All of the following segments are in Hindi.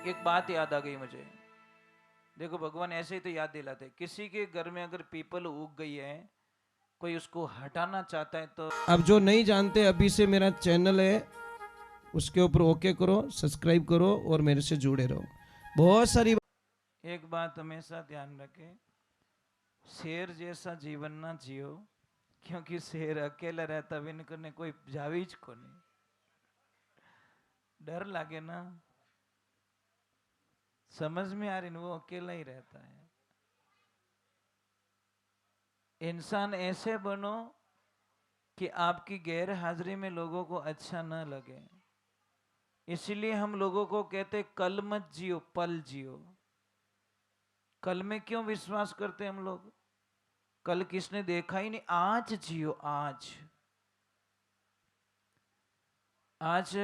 एक बात याद आ गई मुझे। देखो भगवान ऐसे ही तो याद दिलाते, किसी के घर में अगर पीपल उग गई है, कोई उसको हटाना चाहता है तो अब जो नहीं जानते, अभी से मेरा चैनल है उसके ऊपर ओके करो, सब्सक्राइब करो और मेरे से जुड़े रहो। बहुत सारी एक बात हमेशा ध्यान रखे, शेर जैसा जीवन ना जियो, क्योंकि शेर अकेला रहता भी करने कोई जावीज को नहीं, डर लागे ना, समझ में आ रही ना, वो अकेला ही रहता है। इंसान ऐसे बनो कि आपकी गैर हाजिरी में लोगों को अच्छा न लगे। इसलिए हम लोगों को कहते कल मत जियो, पल जियो। कल में क्यों विश्वास करते हम लोग? कल किसने देखा ही नहीं, आज जियो, आज। आज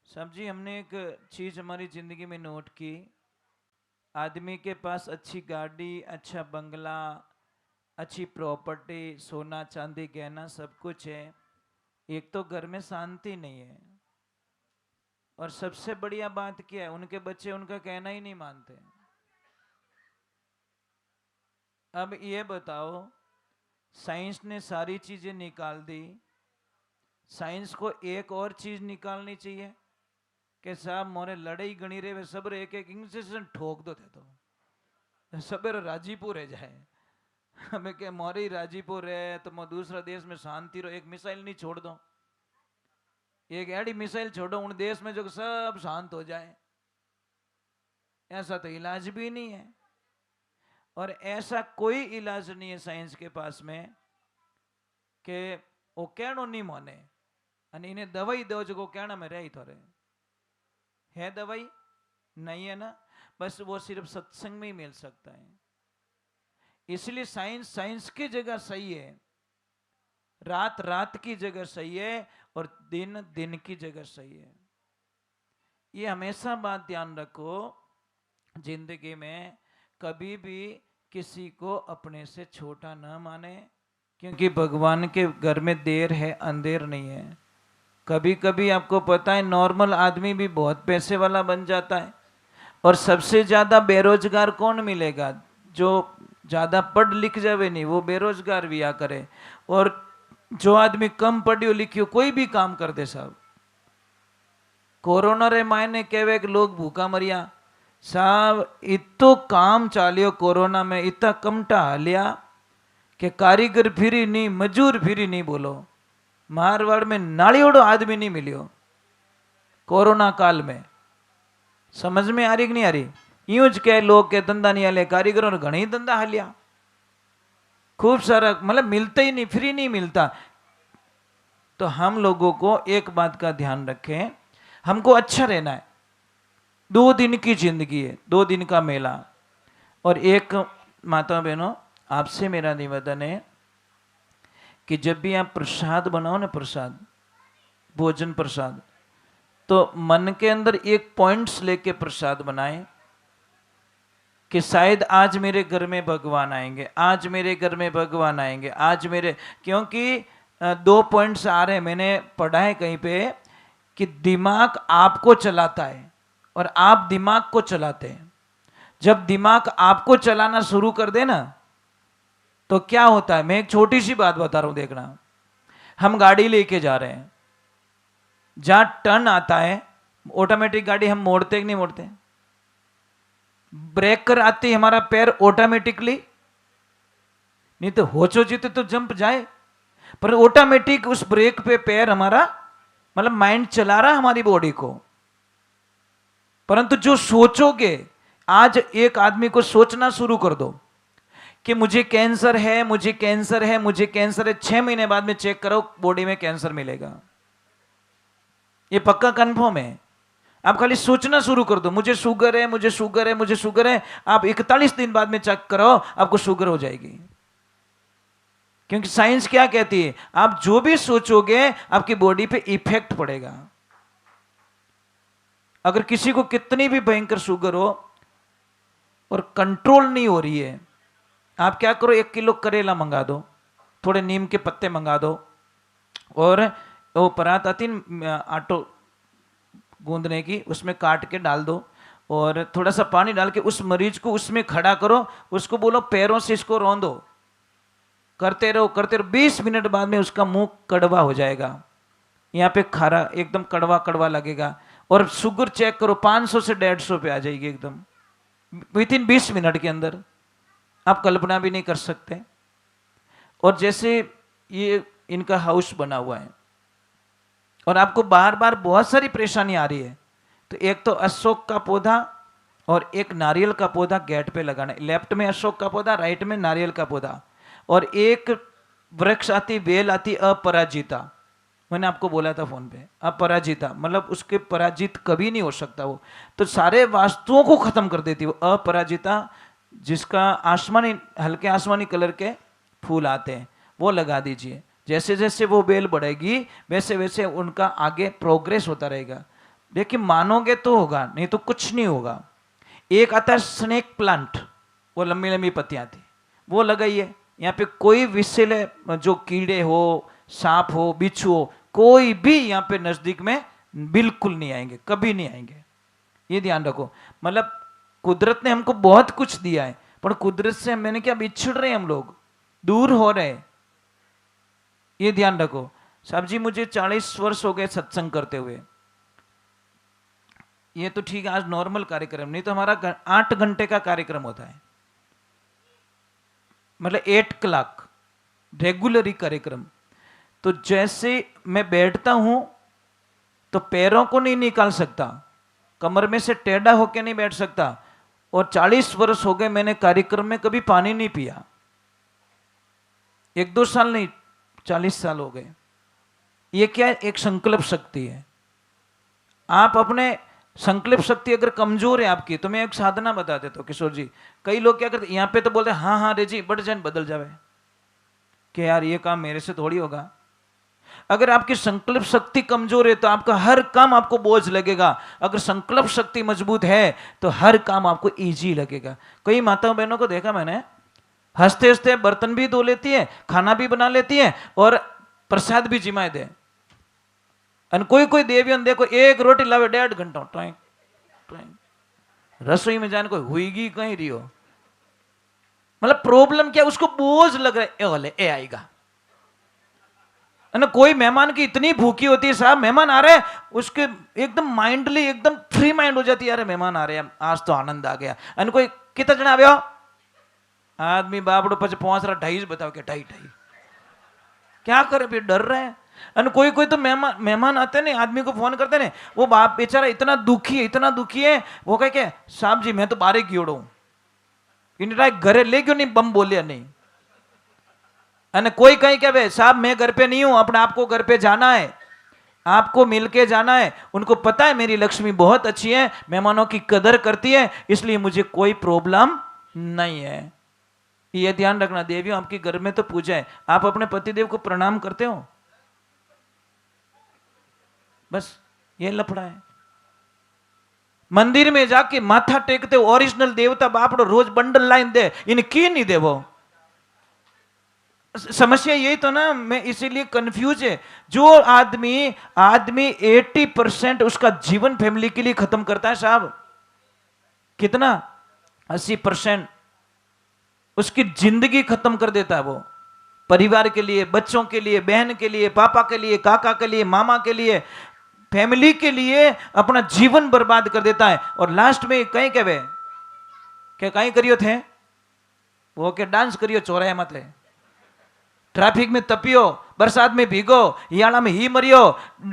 समझी, हमने एक चीज हमारी जिंदगी में नोट की, आदमी के पास अच्छी गाड़ी, अच्छा बंगला, अच्छी प्रॉपर्टी, सोना चांदी गहना सब कुछ है, एक तो घर में शांति नहीं है। और सबसे बढ़िया बात क्या है, उनके बच्चे उनका कहना ही नहीं मानते। अब ये बताओ, साइंस ने सारी चीजें निकाल दी, साइंस को एक और चीज निकालनी चाहिए कि साहब मोरे लड़ाई गणी रे वे सब एक एक इंजेक्शन ठोक दो थे तो सब राजीपुर रह जाए। हमें क्या मोरे ही राजीपुर है तो मैं दूसरा देश में शांति रहो, एक मिसाइल नहीं छोड़ दो, एक एडी मिसाइल छोड़ो उन देश में जो सब शांत हो जाए। ऐसा तो इलाज भी नहीं है, और ऐसा कोई इलाज नहीं है साइंस के पास में कि वो कहनो नहीं माने અને इन्हें दवाई दो जो कहना में रही थोड़े है, दवाई नहीं है ना, बस वो सिर्फ सत्संग में ही मिल सकता है। इसलिए साइंस साइंस की जगह सही है, रात रात की जगह सही है, और दिन दिन की जगह सही है। ये हमेशा बात ध्यान रखो, जिंदगी में कभी भी किसी को अपने से छोटा न माने, क्योंकि भगवान के घर में देर है अंधेर नहीं है। कभी कभी आपको पता है नॉर्मल आदमी भी बहुत पैसे वाला बन जाता है, और सबसे ज्यादा बेरोजगार कौन मिलेगा? जो ज्यादा पढ़ लिख जावे नहीं वो बेरोजगार भी आ करे, और जो आदमी कम पढ़ियो लिखियो कोई भी काम कर दे साहब। कोरोना रे मायने कहवे कि लोग भूखा मरिया साहब, इतो काम चालियो कोरोना में, इतना कमटा हालिया कि कारीगर फिरी नहीं, मजूर फिरी नहीं। बोलो मारवाड़ में नालियोड़ो आदमी नहीं मिलियो कोरोना काल में। समझ में आ रही कि नहीं आ रही? यूं ज कह लोग के धंधा नहीं हाले, कारीगरों ने घणी धंधा हालिया, खूब सारा, मतलब मिलता ही नहीं, फ्री नहीं मिलता। तो हम लोगों को एक बात का ध्यान रखें, हमको अच्छा रहना है। 2 दिन की जिंदगी है, 2 दिन का मेला। और एक माता बहनों, आपसे मेरा निवेदन है कि जब भी आप प्रसाद बनाओ ना, प्रसाद, भोजन प्रसाद, तो मन के अंदर एक पॉइंट्स लेके प्रसाद बनाएं कि शायद आज मेरे घर में भगवान आएंगे, आज मेरे घर में भगवान आएंगे, आज मेरे, क्योंकि 2 पॉइंट्स आ रहे हैं, मैंने पढ़ा है कहीं पे कि दिमाग आपको चलाता है और आप दिमाग को चलाते हैं। जब दिमाग आपको चलाना शुरू कर दे ना, तो क्या होता है, मैं एक छोटी सी बात बता रहा हूं, देखना। हम गाड़ी लेके जा रहे हैं, जहां टर्न आता है, ऑटोमेटिक गाड़ी हम मोड़ते कि नहीं मोड़ते? ब्रेकर आती है, हमारा पैर ऑटोमेटिकली, नहीं तो होचो जीते तो जंप जाए, पर ऑटोमेटिक उस ब्रेक पे पैर हमारा, मतलब माइंड चला रहा हमारी बॉडी को। परंतु जो सोचोगे, आज एक आदमी को सोचना शुरू कर दो कि मुझे कैंसर है, मुझे कैंसर है, मुझे कैंसर है, 6 महीने बाद में चेक करो बॉडी में कैंसर मिलेगा, ये पक्का कंफर्म है। आप खाली सोचना शुरू कर दो, मुझे शुगर है, मुझे शुगर है, मुझे शुगर है, आप 41 दिन बाद में चेक करो आपको शुगर हो जाएगी। क्योंकि साइंस क्या कहती है, आप जो भी सोचोगे आपकी बॉडी पे इफेक्ट पड़ेगा। अगर किसी को कितनी भी भयंकर शुगर हो और कंट्रोल नहीं हो रही है, आप क्या करो, 1 किलो करेला मंगा दो, थोड़े नीम के पत्ते मंगा दो, और वो परात आती आटो गूंदने की, उसमें काट के डाल दो, और थोड़ा सा पानी डाल के उस मरीज को उसमें खड़ा करो, उसको बोलो पैरों से इसको रौंदो, करते रहो 20 मिनट बाद में उसका मुंह कड़वा हो जाएगा, यहाँ पे खारा एकदम कड़वा कड़वा लगेगा। और शुगर चेक करो 500 से 150 पे आ जाएगी एकदम विद इन 20 मिनट के अंदर, आप कल्पना भी नहीं कर सकते। और जैसे ये इनका हाउस बना हुआ है और आपको बार बार बहुत सारी परेशानी आ रही है, तो एक तो अशोक का पौधा और एक नारियल का पौधा गेट पे लगाना है। लेफ्ट में अशोक का पौधा, राइट में नारियल का पौधा, और एक वृक्ष आती, बेल आती अपराजिता, मैंने आपको बोला था फोन पे, अपराजिता मतलब उसके पराजित कभी नहीं हो सकता वो, तो सारे वास्तुओं को खत्म कर देती वो अपराजिता, जिसका आसमानी हल्के आसमानी कलर के फूल आते हैं, वो लगा दीजिए। जैसे जैसे वो बेल बढ़ेगी वैसे वैसे उनका आगे प्रोग्रेस होता रहेगा। देखिए मानोगे तो होगा, नहीं तो कुछ नहीं होगा। एक आता है स्नेक प्लांट, वो लंबी लंबी पत्तियां थी, वो लगाइए। यहाँ पे कोई विषैले जो कीड़े हो, सांप हो, बिच्छू हो, कोई भी यहाँ पे नजदीक में बिल्कुल नहीं आएंगे, कभी नहीं आएंगे, ये ध्यान रखो। मतलब कुदरत ने हमको बहुत कुछ दिया है, पर कुदरत से मैंने क्या बिछड़ रहे हैं, हम लोग दूर हो रहे हैं, ये ध्यान रखो। साहब जी मुझे 40 वर्ष हो गए सत्संग करते हुए, ये तो ठीक है आज नॉर्मल कार्यक्रम, नहीं तो हमारा 8 घंटे का कार्यक्रम होता है, मतलब 8 क्लॉक रेगुलर ही कार्यक्रम। तो जैसे मैं बैठता हूं तो पैरों को नहीं निकाल सकता, कमर में से टेढ़ा होकर नहीं बैठ सकता, और 40 वर्ष हो गए मैंने कार्यक्रम में कभी पानी नहीं पिया, 1-2 साल नहीं 40 साल हो गए। ये क्या है? एक संकल्प शक्ति है। आप अपने संकल्प शक्ति अगर कमजोर है आपकी, तो मैं एक साधना बता देता हूँ किशोर जी। कई लोग क्या करते यहाँ पे तो बोलते हाँ हाँ रे जी बढ़ जाए बदल जावे, कि यार ये काम मेरे से थोड़ी होगा। अगर आपकी संकल्प शक्ति कमजोर है तो आपका हर काम आपको बोझ लगेगा, अगर संकल्प शक्ति मजबूत है तो हर काम आपको इजी लगेगा। कई माताओं बहनों को देखा मैंने, हंसते हंसते बर्तन भी धो लेती है, खाना भी बना लेती है और प्रसाद भी जिमाए दे। कोई कोई देवियन देखो 1 रोटी लावे 1.5 घंटा ट्राइंग ट्राइंग रसोई में जाने कोई हुईगी कहीं रही हो, मतलब प्रॉब्लम क्या, उसको बोझ लग रहा है, ए आएगा। कोई मेहमान की इतनी भूखी होती है साहब, मेहमान आ रहे हैं उसके एकदम माइंडली एकदम फ्री माइंड हो जाती है, अरे मेहमान आ रहे हैं आज तो आनंद आ गया। कोई कितना जना आवे आदमी बापड़ो पच पहुंच रहा 2.5 बताओ क्या 2.5 क्या करे, फिर डर रहे हैं। कोई कोई तो मेहमान आते हैं, आदमी को फोन करते हैं, वो बाप बेचारा इतना दुखी है, वो कहे के साहब जी मैं तो बारे गियोड़ो घरे ले क्यों नहीं बम बोलिया नहीं। कोई कहीं क्या साहब मैं घर पे नहीं हूं, अपने आपको घर पे जाना है, आपको मिलके जाना है। उनको पता है मेरी लक्ष्मी बहुत अच्छी है, मेहमानों की कदर करती है, इसलिए मुझे कोई प्रॉब्लम नहीं है। ये ध्यान रखना देवियों, आपके घर में तो पूजा है, आप अपने पतिदेव को प्रणाम करते हो, बस ये लफड़ा है। मंदिर में जाके माथा टेकते हो, ओरिजिनल देवता बापड़ो रोज बंडल लाइन दे, इन्हें की नहीं दे वो। समस्या यही तो ना, मैं इसीलिए कंफ्यूज है। जो आदमी 80% उसका जीवन फैमिली के लिए खत्म करता है साहब, कितना 80% उसकी जिंदगी खत्म कर देता है वो, परिवार के लिए, बच्चों के लिए, बहन के लिए, पापा के लिए, काका के लिए, मामा के लिए, फैमिली के लिए अपना जीवन बर्बाद कर देता है। और लास्ट में कहीं कहवे क्या कहीं करियो थे वो के डांस करियो चौराहे मत ले, ट्रैफिक में तपियो, बरसात में भीगो, हियाला में ही मरियो,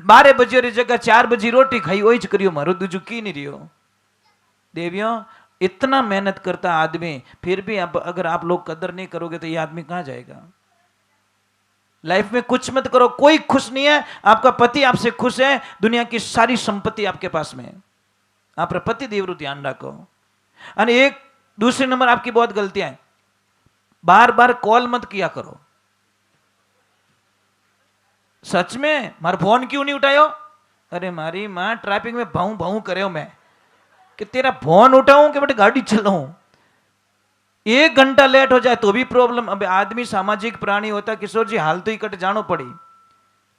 12 बजे री जगह 4 बजे रोटी खाई वही करियो, मारो दूजू की नहीं रियो। देवियों इतना मेहनत करता आदमी, फिर भी अगर आप लोग कदर नहीं करोगे तो ये आदमी कहां जाएगा। लाइफ में कुछ मत करो, कोई खुश नहीं है। आपका पति आपसे खुश है, दुनिया की सारी संपत्ति आपके पास में है, आप पति देवरु ध्यान रखो। और एक दूसरे नंबर आपकी बहुत गलतियां हैं, बार बार कॉल मत किया करो। सच में मार फोन क्यों नहीं उठायो, अरे मारी मां ट्रैफिक में भाऊ भाऊ करे मैं कि तेरा फोन उठाऊं कि बेटे गाड़ी चलाऊं। 1 घंटा लेट हो जाए तो भी प्रॉब्लम। अब आदमी सामाजिक प्राणी होता किशोर जी, हाल तो ही कट जानो पड़ी।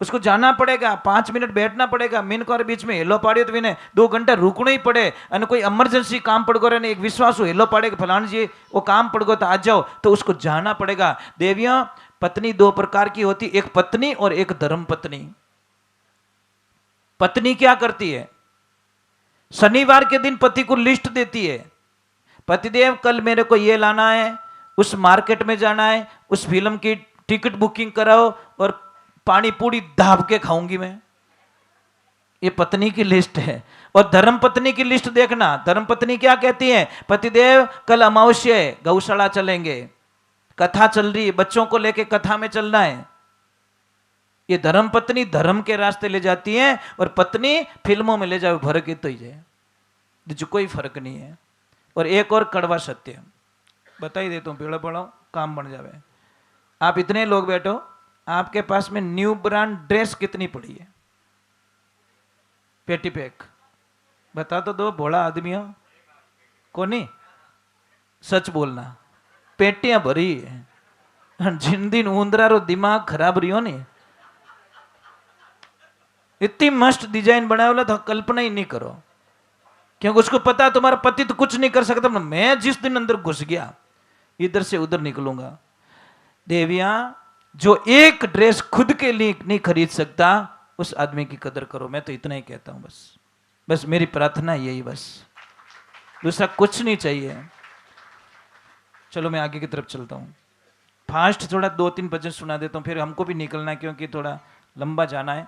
उसको जाना पड़ेगा, 5 मिनट बैठना पड़ेगा, मीन को बीच में हेलो पाड़ियो तो विने 2 घंटा रुकना ही पड़े। और कोई इमरजेंसी काम पड़ गो एक विश्वास हो हेलो पाड़े फलान जी वो काम पड़ गो तो आ जाओ, तो उसको जाना पड़ेगा। देवियों, पत्नी 2 प्रकार की होती, एक पत्नी और एक धर्म पत्नी। पत्नी क्या करती है? शनिवार के दिन पति को लिस्ट देती है, पतिदेव कल मेरे को ये लाना है, उस मार्केट में जाना है, उस फिल्म की टिकट बुकिंग कराओ और पानी पूरी दाब के खाऊंगी मैं। ये पत्नी की लिस्ट है। और धर्म पत्नी की लिस्ट देखना, धर्म पत्नी क्या कहती है? पतिदेव कल अमावस्या है, गौशाला चलेंगे, कथा चल रही है, बच्चों को लेके कथा में चलना है। ये धर्म पत्नी धर्म के रास्ते ले जाती है, और पत्नी फिल्मों में ले जाए, फर्क ही तो ही है, जो कोई फर्क नहीं है। और एक और कड़वा सत्य बता ही देता हूं, पेड़ो पड़ो काम बन जावे। आप इतने लोग बैठो, आपके पास में न्यू ब्रांड ड्रेस कितनी पड़ी है? पेटी पैक बता तो दो, भोला आदमी हो को नहीं, सच बोलना। पेटियां भरी है, जिन दिन ऊंदरा रो दिमाग खराब रही हो नहीं, इतनी मस्त डिजाइन बनाया वाला तो कल्पना ही नहीं करो, क्योंकि उसको पता है तुम्हारा पति तो कुछ नहीं कर सकता, मैं जिस दिन अंदर घुस गया इधर से उधर निकलूंगा। देवियां, जो एक ड्रेस खुद के लिए नहीं खरीद सकता उस आदमी की कदर करो। मैं तो इतना ही कहता हूं, बस मेरी प्रार्थना यही, बस दूसरा कुछ नहीं चाहिए। चलो मैं आगे की तरफ चलता हूं, फास्ट थोड़ा 2-3 भजन सुना देता हूं, फिर हमको भी निकलना है क्योंकि थोड़ा लंबा जाना है।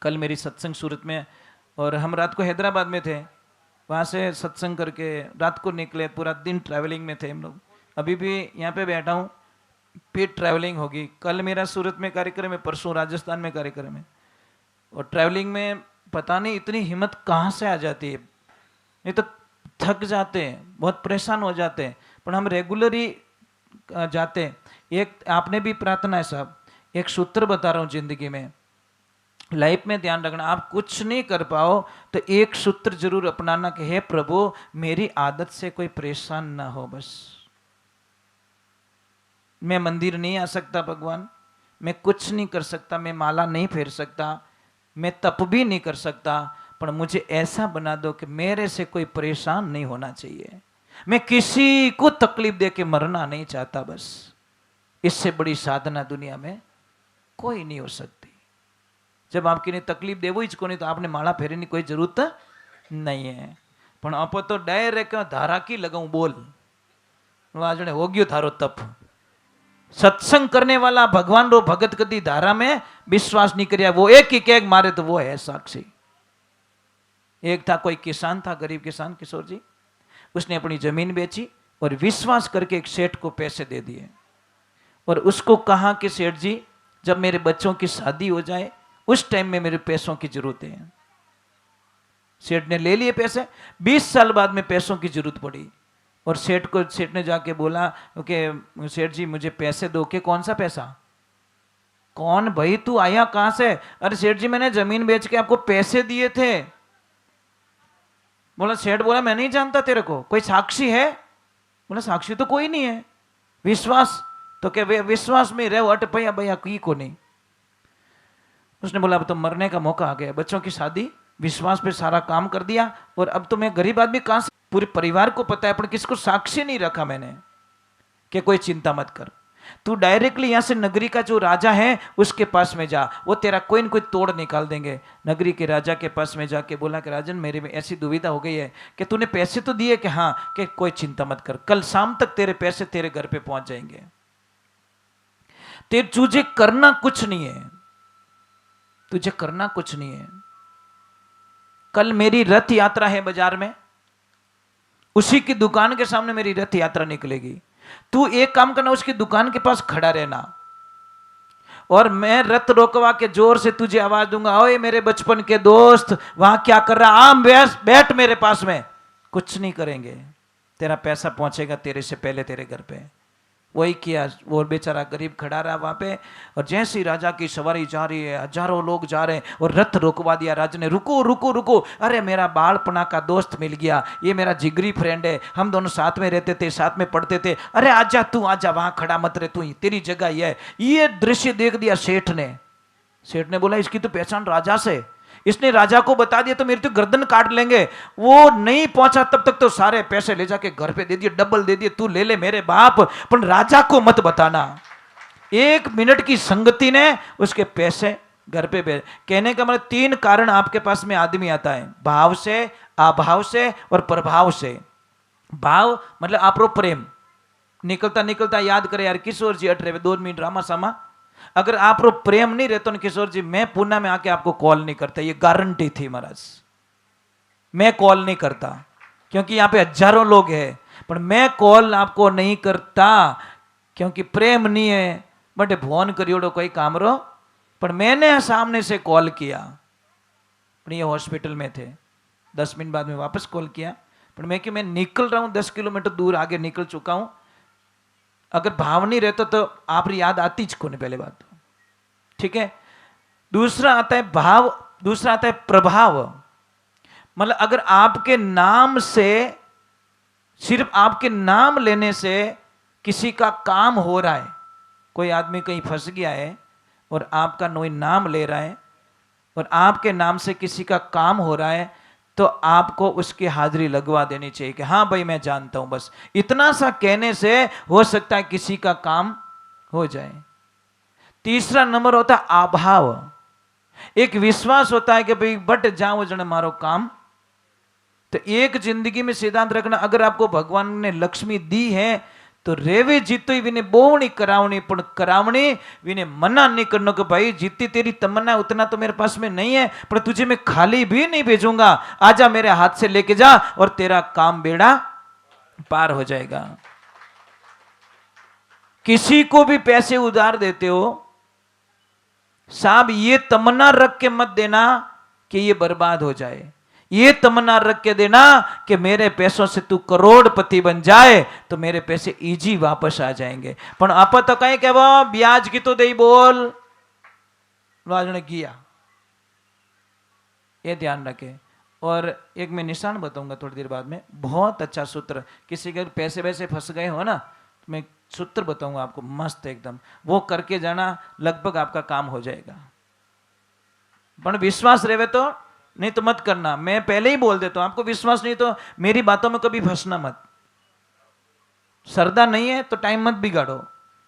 कल मेरी सत्संग सूरत में, और हम रात को हैदराबाद में थे, वहाँ से सत्संग करके रात को निकले, पूरा दिन ट्रैवलिंग में थे हम लोग। अभी भी यहाँ पे बैठा हूँ, फिर ट्रैवलिंग होगी। कल मेरा सूरत में कार्यक्रम है, परसों राजस्थान में कार्यक्रम है। और ट्रैवलिंग में पता नहीं इतनी हिम्मत कहाँ से आ जाती है, नहीं तो थक जाते हैं, बहुत परेशान हो जाते हैं, पर हम रेगुलर ही जाते हैं। एक आपने भी प्रार्थना है साहब, एक सूत्र बता रहा हूँ जिंदगी में, लाइफ में ध्यान रखना। आप कुछ नहीं कर पाओ तो एक सूत्र जरूर अपनाना कि हे प्रभु मेरी आदत से कोई परेशान ना हो। बस मैं मंदिर नहीं आ सकता भगवान, मैं कुछ नहीं कर सकता, मैं माला नहीं फेर सकता, मैं तप भी नहीं कर सकता, पर मुझे ऐसा बना दो कि मेरे से कोई परेशान नहीं होना चाहिए, मैं किसी को तकलीफ दे के मरना नहीं चाहता। बस इससे बड़ी साधना दुनिया में कोई नहीं हो सकती। जब आपकी ने तकलीफ देवो ही को नहीं तो आपने माला फेरने कोई जरूरत नहीं है। पण आप तो डायरेक्ट धारा की लगाऊं बोल, आज हो गयो थारो तप। सत्संग करने वाला भगवान रो भगत कदी धारा में विश्वास नहीं करिया, वो एक ही केक मारे तो वो है साक्षी। एक था, कोई किसान था, गरीब किसान किशोर जी, उसने अपनी जमीन बेची और विश्वास करके एक सेठ को पैसे दे दिए, और उसको कहा कि सेठ जी जब मेरे बच्चों की शादी हो जाए उस टाइम में मेरे पैसों की जरूरत है। सेठ ने ले लिए पैसे, 20 साल बाद में पैसों की जरूरत पड़ी, और सेठ ने जाके बोला कि सेठ जी मुझे पैसे दो। के कौन सा पैसा? कौन भाई तू आया कहां से? अरे सेठ जी मैंने जमीन बेच के आपको पैसे दिए थे। बोला, सेठ बोला मैं नहीं जानता तेरे को, कोई साक्षी है? बोला साक्षी तो कोई नहीं है। विश्वास तो क्या विश्वास में रहे अट भैया भैया की को नहीं। उसने बोला अब तो मरने का मौका आ गया, बच्चों की शादी विश्वास पे सारा काम कर दिया, और अब तो मैं गरीब आदमी कहां से, पूरे परिवार को पता है पर किसको साक्षी नहीं रखा मैंने कि कोई चिंता मत कर, तू डायरेक्टली यहां से नगरी का जो राजा है उसके पास में जा, वो तेरा कोई न कोई तोड़ निकाल देंगे। नगरी के राजा के पास में जाके बोला कि राजन मेरे में ऐसी दुविधा हो गई है कि तूने पैसे तो दिए कि हाँ, कि कोई चिंता मत कर, कल शाम तक तेरे पैसे तेरे घर पे पहुंच जाएंगे, तुझे करना कुछ नहीं है, तुझे करना कुछ नहीं है। कल मेरी रथ यात्रा है बाजार में, उसी की दुकान के सामने मेरी रथ यात्रा निकलेगी, तू एक काम करना उसकी दुकान के पास खड़ा रहना, और मैं रथ रोकवा के जोर से तुझे आवाज दूंगा, ओए मेरे बचपन के दोस्त वहां क्या कर रहा, आम बैठ मेरे पास में। कुछ नहीं करेंगे, तेरा पैसा पहुंचेगा तेरे से पहले तेरे घर पे। वही किया, वो बेचारा गरीब खड़ा रहा वहां पे, और जैसे ही राजा की सवारी जा रही है, हजारों लोग जा रहे हैं, और रथ रोकवा दिया राजा ने, रुको रुको रुको, अरे मेरा बालपना का दोस्त मिल गया, ये मेरा जिगरी फ्रेंड है, हम दोनों साथ में रहते थे, साथ में पढ़ते थे, अरे आजा तू आजा, वहां खड़ा मत रहे, तू तेरी जगह ही है। ये दृश्य देख दिया सेठ ने, सेठ ने बोला इसकी तो पहचान राजा से, इसने राजा को बता दिया तो मेरी तो गर्दन काट लेंगे। वो नहीं पहुंचा तब तक तो सारे पैसे ले जाके घर पे दे दिए, डबल दे दिए, तू ले ले मेरे बाप, पर राजा को मत बताना। 1 मिनट की संगति ने उसके पैसे घर पे भेज। कहने का मतलब 3 कारण आपके पास में आदमी आता है, भाव से, अभाव से और प्रभाव से। भाव मतलब आपरो प्रेम, निकलता निकलता याद करे यार किशोर जी अट रहे 2 मिनट रामा सामा। अगर आप रो प्रेम नहीं रहता तो किशोर जी मैं पूना में आके आपको कॉल नहीं करता, ये गारंटी थी महाराज। मैं कॉल नहीं करता क्योंकि यहाँ पे हजारों लोग हैं, पर मैं कॉल आपको नहीं करता क्योंकि प्रेम नहीं है। बट फोन करियोड़ो कोई काम रो, पर मैंने सामने से कॉल किया, पर ये हॉस्पिटल में थे, 10 मिनट बाद में वापस कॉल किया, पर मैं कि मैं निकल रहा हूँ 10 किलोमीटर दूर आगे निकल चुका हूँ। अगर भाव नहीं रहता तो आप याद आती ज को नहीं, पहले बात तो ठीक है। दूसरा आता है भाव, दूसरा आता है प्रभाव। मतलब अगर आपके नाम से, सिर्फ आपके नाम लेने से किसी का काम हो रहा है, कोई आदमी कहीं फंस गया है और आपका कोई नाम ले रहा है और आपके नाम से किसी का काम हो रहा है, तो आपको उसकी हाजिरी लगवा देनी चाहिए कि हाँ भाई मैं जानता हूं। बस इतना सा कहने से हो सकता है किसी का काम हो जाए। तीसरा नंबर होता है अभाव। एक विश्वास होता है कि भाई बट जाओ जने मारो काम। तो एक जिंदगी में सिद्धांत रखना, अगर आपको भगवान ने लक्ष्मी दी है तो रेवे जीतो ही विने बोवणी करावणी, पण करावणी विने मना नहीं करना कि भाई जितनी तेरी तमन्ना उतना तो मेरे पास में नहीं है, पर तुझे मैं खाली भी नहीं भेजूंगा, आजा मेरे हाथ से लेके जा और तेरा काम बेड़ा पार हो जाएगा। किसी को भी पैसे उधार देते हो, साहब ये तमन्ना रख के मत देना कि ये बर्बाद हो जाए, ये तमन्ना रख के देना कि मेरे पैसों से तू करोड़पति बन जाए तो मेरे पैसे इजी वापस आ जाएंगे। पर आप तो कहें कि वो ब्याज की तो दे बोल ने किया, ये ध्यान रखे। और एक मैं निशान बताऊंगा थोड़ी देर बाद में, बहुत अच्छा सूत्र। किसी के पैसे वैसे फंस गए हो ना, तो मैं सूत्र बताऊंगा आपको मस्त एकदम, वो करके जाना, लगभग आपका काम हो जाएगा। पर विश्वास रहे तो, नहीं तो मत करना। मैं पहले ही बोल देता हूं, आपको विश्वास नहीं तो मेरी बातों में कभी फंसना मत। श्रद्धा नहीं है तो टाइम मत बिगाड़ो।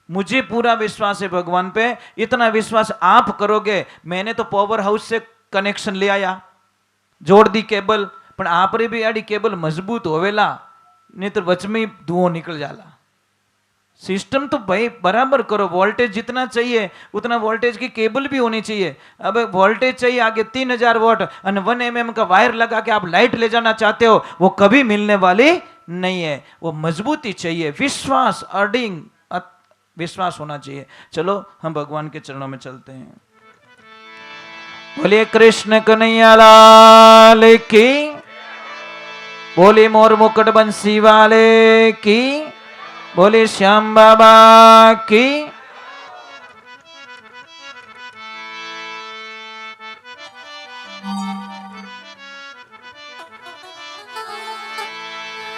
मुझे पूरा विश्वास है भगवान पे, इतना विश्वास आप करोगे। मैंने तो पावर हाउस से कनेक्शन ले आया, जोड़ दी केबल, पर आप रे भी आड़ी केबल मजबूत होवेला, नहीं तो वच में धुआं निकल जाला। सिस्टम तो भाई बराबर करो, वोल्टेज जितना चाहिए उतना वोल्टेज की केबल भी होनी चाहिए। अब वोल्टेज चाहिए आगे 3000 वोल्ट और 1 mm का वायर लगा के आप लाइट ले जाना चाहते हो, वो कभी मिलने वाली नहीं है। वो मजबूती चाहिए, विश्वास, अर्डिंग विश्वास होना चाहिए। चलो हम भगवान के चरणों में चलते हैं। बोलिए कृष्ण कन्हैया लाल की, बोले मोर मुकुट बंसी वाले की, बोले श्याम बाबा की।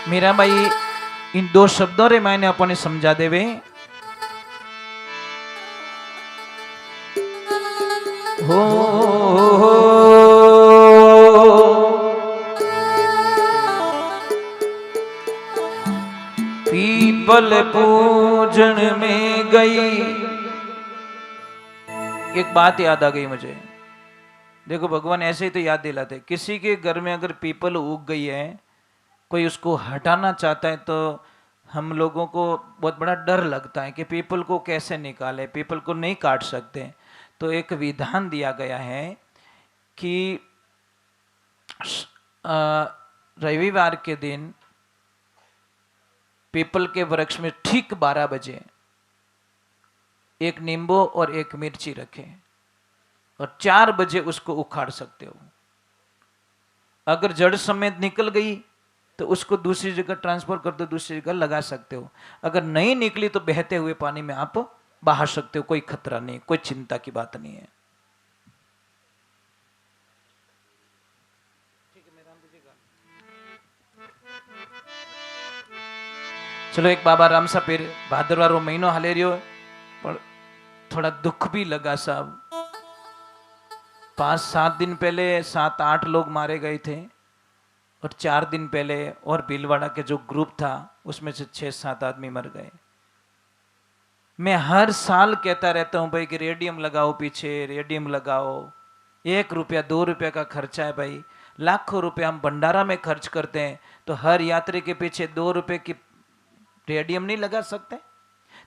मीरा भाई इन 2 शब्दों रे मैंने अपने समझा देवे। हो पीपल पूजन में गई। एक बात याद आ गई मुझे, देखो भगवान ऐसे ही तो याद दिलाते, किसी के घर में अगर पीपल उग गई है, कोई उसको हटाना चाहता है तो हम लोगों को बहुत बड़ा डर लगता है कि पीपल को कैसे निकाले, पीपल को नहीं काट सकते। तो एक विधान दिया गया है कि रविवार के दिन पीपल के वृक्ष में ठीक 12 बजे एक नींबू और एक मिर्ची रखें और 4 बजे उसको उखाड़ सकते हो। अगर जड़ समेत निकल गई तो उसको दूसरी जगह ट्रांसफर कर दो, दूसरी जगह लगा सकते हो। अगर नहीं निकली तो बहते हुए पानी में आप बहा सकते हो, कोई खतरा नहीं, कोई चिंता की बात नहीं है। चलो एक बाबा राम सा पेर भादरवा रो महीनो हाले रह्यो, पर थोड़ा दुख भी लगा साहब। 5-7 दिन पहले 7-8 लोग मारे गए थे, और 4 दिन पहले और भीलवाड़ा के जो ग्रुप था उसमें से 6-7 आदमी मर गए। मैं हर साल कहता रहता हूं भाई कि रेडियम लगाओ, पीछे रेडियम लगाओ। 1 रुपया 2 रुपया का खर्चा है भाई, लाखों रुपया हम भंडारा में खर्च करते हैं, तो हर यात्री के पीछे 2 रुपये की रेडियम नहीं लगा सकते,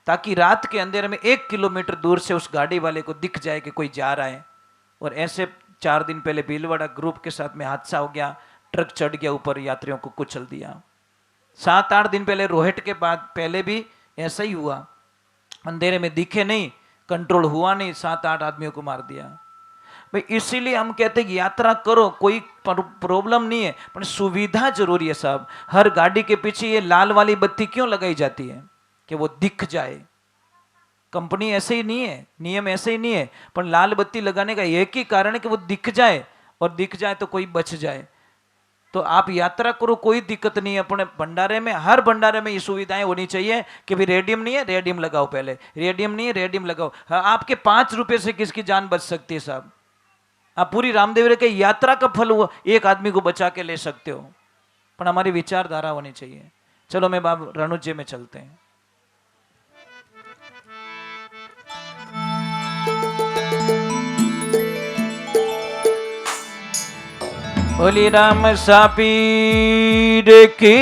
ताकि रात के अंधेरे में 1 किलोमीटर दूर से उस गाड़ी वाले को दिख जाए कि कोई जा रहा है। और ऐसे 4 दिन पहले भीलवाड़ा ग्रुप के साथ में हादसा हो गया, ट्रक चढ़ गया ऊपर, यात्रियों को कुचल दिया। 7-8 दिन पहले रोहिट के बाद पहले भी ऐसा ही हुआ, अंधेरे में दिखे नहीं, कंट्रोल हुआ नहीं, 7-8 आदमियों को मार दिया भाई। इसीलिए हम कहते हैं कि यात्रा करो, कोई प्रॉब्लम नहीं है, पर सुविधा जरूरी है साहब। हर गाड़ी के पीछे ये लाल वाली बत्ती क्यों लगाई जाती है? कि वो दिख जाए। कंपनी ऐसे ही नहीं है, नियम ऐसे ही नहीं है, पर लाल बत्ती लगाने का एक ही कारण है कि वो दिख जाए, और दिख जाए तो कोई बच जाए। तो आप यात्रा करो, कोई दिक्कत नहीं है। अपने भंडारे में, हर भंडारे में ये सुविधाएं होनी चाहिए कि भाई रेडियम नहीं है, रेडियम लगाओ, पहले रेडियम नहीं है, रेडियम लगाओ। हाँ, आपके 5 रुपए से किसकी जान बच सकती है साहब? आप पूरी रामदेवरे के यात्रा का फल हुआ एक आदमी को बचा के ले सकते हो, पर हमारी विचारधारा होनी चाहिए। चलो मैं बाब रणुज्य में चलते हैं। बोली राम सापीर की